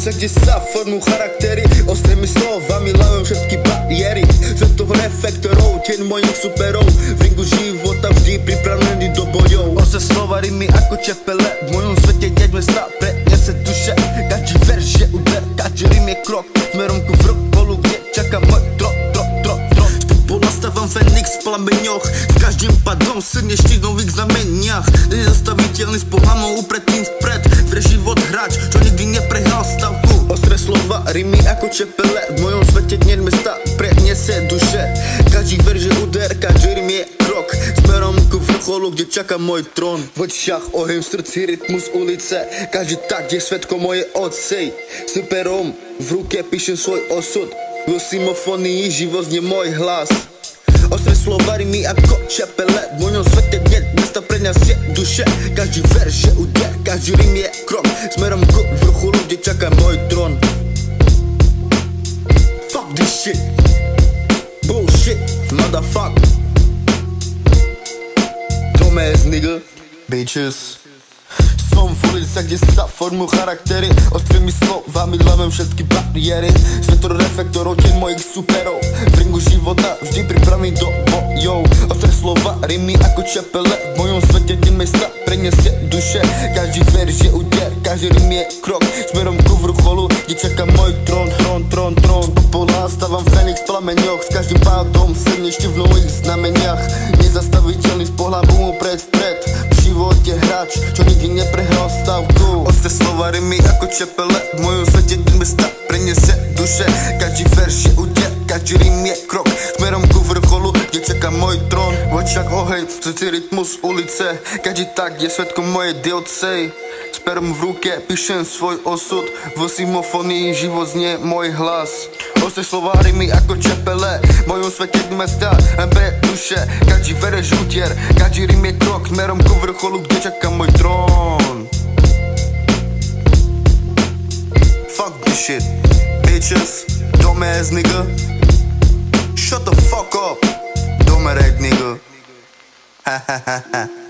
ulicach, gdzie sa formujú charaktery. Ostrými slovami lamem všetky bariéry. Svetov reflektorov, tieň mojich superov. V ringu života vždy pripravený do bojov. Ostré slova rimy ako čepele. V mojom svete deň mesta prenese duše. Každý verš je úder, každý rym je krok smerom ku vrcholu, kde čaká môj tron. Nastávam Fenix v plameňoch, s každým padom srne štíhnou v ich znameniach. Nezastaviteľný s pohľadnou upredtým vpred. Vre život hráč, čo nikdy neprehral stavku. Ostré slova, rimy ako čepele. V mojom svete dneň mesta preniesie duše. Každý verš je úder, každý rym je krok smerom ku vrcholu, kde čaká môj trón. V očiach oheň, v srdci rytmus ulice. Každý tak je svedko mojej odsej. Superom v ruke píšem svoj osud. V symfonii život znie môj hlas. Ostré slova, rimy ako čepele. V mojom svete dneď mesta preniesie duše. Každý verš je úder, každý rym je krok smerom ku vrcholu, kde čaká môj trón. Fuck this shit, bullshit, motherfuck. Dumbass nigga, bitches. Som v ulicach, kde sa formujú charaktery. Ostrými slovami lamem všetky bariéry. Svetor reflektorov, tieň mojich superov. V ringu života vždy pripravený do bojov. Ostré slova, rimy ako čepele. V mojom svete deň mesta preniesie duše. Každý verš je úder, každý rym je krok smerom ku vrcholu, kde čaká môj trón. Z popola stávam Fenix v plameňoch, s každým pádom srne ešte v nových znameniach. Nezastaviteľný z pohľadu vpred. V živote hráč, čo nikdy neprehral stavku. Ostré slova, rimy ako čepele. V mojom svete deň mesta preniesie duše. Každý verš je úder, každý rym je krok smerom ku vrcholu, kde čaká môj trón. V očiach oheň, v srdci rytmus ulice. Každý tak je svedkom mojej dielcej. S perom v ruke píšem svoj osud. V symfonii život znie môj hlas. Ostré slova, rimy ako čepele. V mojom svete deň mesta pre duše. Každý verš úder, každý rym je krok smerom ku vrcholu, kde čaká môj trón. Fuck this shit, bitches, dumbass nigga. Shut the fuck up, dumbass nigga. Ha ha ha ha.